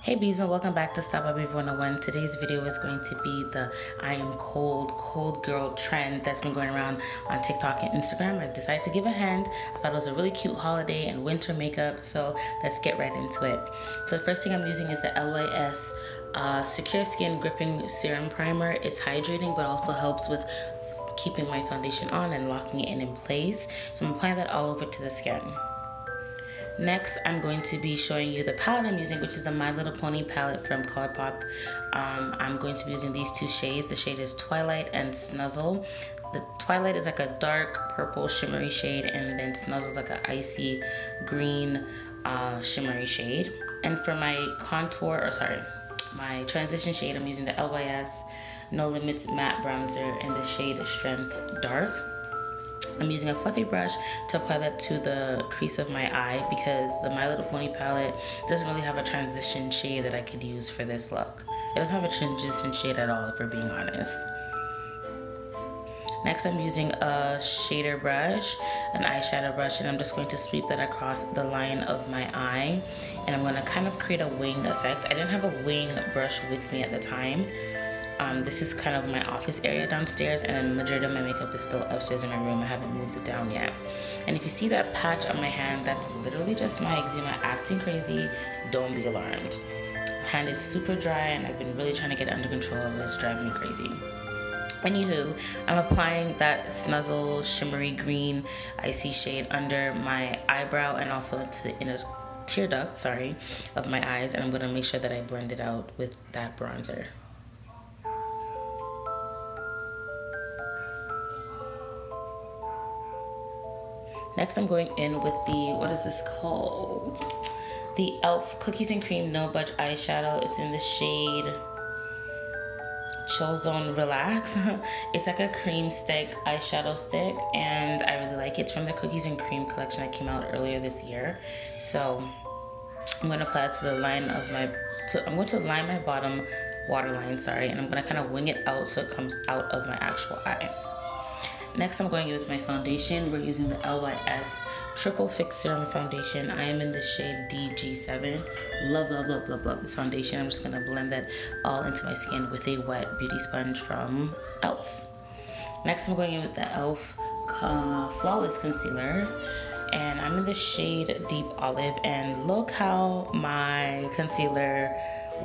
Hey bees, and welcome back to StyledByBeaver. Today's video is going to be the I am cold girl trend that's been going around on TikTok and Instagram. I decided to give a hand. I thought it was a really cute holiday and winter makeup, so let's get right into it. So the first thing I'm using is the LYS Secure Skin Gripping Serum Primer. It's hydrating but also helps with keeping my foundation on and locking it in place. So I'm applying that all over to the skin. Next, I'm going to be showing you the palette I'm using, which is the My Little Pony palette from Colourpop. I'm going to be using these two shades. The shade is Twighlight and Snuzzle. The Twighlight is like a dark purple shimmery shade, and then Snuzzle is like an icy green shimmery shade. And for my my transition shade, I'm using the LYS No Limits Matte Bronzer in the shade Strength Dark. I'm using a fluffy brush to apply that to the crease of my eye because the My Little Pony palette doesn't really have a transition shade that I could use for this look. It doesn't have a transition shade at all, if we're being honest. Next, I'm using a shader brush, an eyeshadow brush, and I'm just going to sweep that across the line of my eye. And I'm going to kind of create a wing effect. I didn't have a wing brush with me at the time. This is kind of my office area downstairs, and then the majority of my makeup is still upstairs in my room. I haven't moved it down yet. And if you see that patch on my hand, that's literally just my eczema acting crazy. Don't be alarmed. My hand is super dry and I've been really trying to get it under control. It's driving me crazy. Anywho, I'm applying that Snuzzle shimmery green icy shade under my eyebrow and also into the inner tear duct, of my eyes, and I'm going to make sure that I blend it out with that bronzer. Next, I'm going in with the, what is this called? The e.l.f. Cookies and Cream No Budge eyeshadow. It's in the shade Chill Zone Relax. It's like a cream stick eyeshadow stick, and I really like it. It's from the Cookies and Cream collection that came out earlier this year. So I'm going to apply it to the line of my, I'm going to line my bottom waterline, and I'm going to kind of wing it out so it comes out of my actual eye. Next, I'm going in with my foundation. We're using the LYS Triple Fix Serum Foundation. I am in the shade DG7. Love, love, love, love, love this foundation. I'm just gonna blend that all into my skin with a wet beauty sponge from e.l.f. Next, I'm going in with the e.l.f. Flawless Concealer. And I'm in the shade Deep Olive. And look how my concealer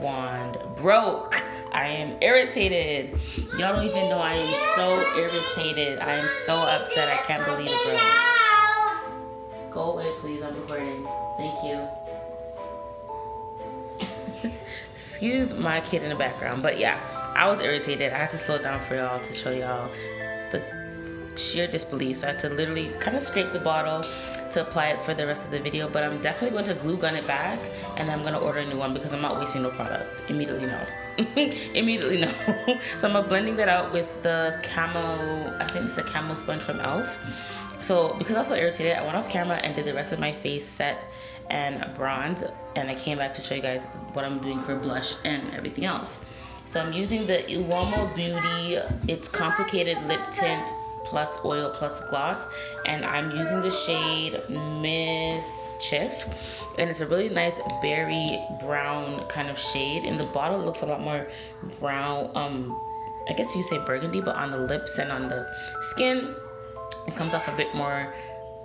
wand broke. I am irritated. Y'all don't even know I am so irritated. I am so upset. I can't believe it, bro. Go away, please. I'm recording. Thank you. Excuse my kid in the background. But yeah, I was irritated. I had to slow down for y'all to show y'all the sheer disbelief. So I had to literally kind of scrape the bottle to apply it for the rest of the video, but I'm definitely going to glue gun it back, and then I'm going to order a new one because I'm not wasting no product. Immediately no. Immediately no. So I'm blending that out with the camo, I think it's a camo sponge from e.l.f. So because I was so irritated, I went off camera and did the rest of my face set and bronze, and I came back to show you guys what I'm doing for blush and everything else. So I'm using the Uoma Beauty It's Complicated Lip Tint plus oil plus gloss, and I'm using the shade Mischief, and it's a really nice berry brown kind of shade. In the bottle it looks a lot more brown, I guess you say burgundy, but on the lips and on the skin it comes off a bit more,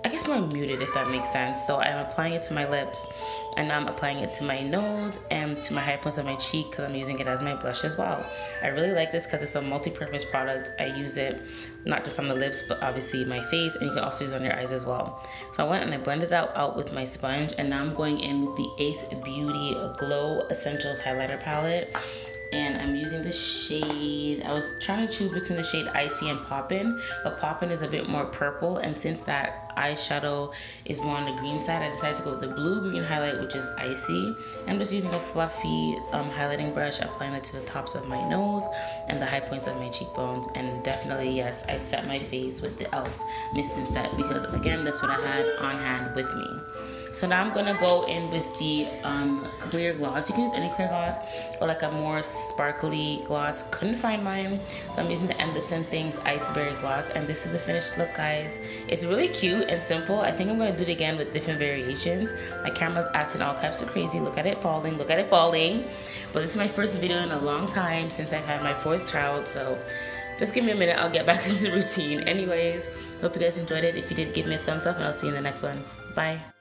I guess more muted, if that makes sense. So I'm applying it to my lips, and now I'm applying it to my nose and to my high points of my cheek because I'm using it as my blush as well. I really like this because it's a multi-purpose product. I use it not just on the lips, but obviously my face, and you can also use it on your eyes as well. So I went and I blended out with my sponge, and now I'm going in with the Ace Beauty Glow Essentials Highlighter Palette. And I'm using the shade, I was trying to choose between the shade Icy and Poppin', but Poppin' is a bit more purple, and since that eyeshadow is more on the green side, I decided to go with the blue-green highlight, which is Icy. I'm just using a fluffy highlighting brush, applying it to the tops of my nose and the high points of my cheekbones. And definitely, yes, I set my face with the e.l.f. Mist and Set because, again, that's what I had on hand with me. So now I'm gonna go in with the clear gloss. You can use any clear gloss or like a more sparkly gloss. Couldn't find mine, so I'm using the NLips and Things Iceberry gloss, and this is the finished look, guys. It's really cute and simple. I think I'm gonna do it again with different variations. My camera's acting all types of crazy. Look at it falling, look at it falling. But this is my first video in a long time since I've had my 4th child, so just give me a minute, I'll get back into the routine. Anyways, hope you guys enjoyed it. If you did, give me a thumbs up, and I'll see you in the next one. Bye.